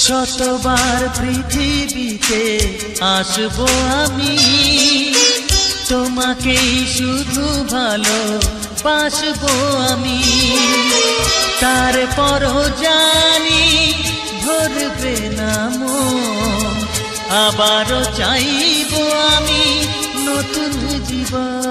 শতবার পৃথিবীতে আসবো আমি, তোমাকেই শুধু ভালোবাসবো আমি। তারপরও জানি ধরবে না মন, আবারও চাইবো আমি নতুন জীবন।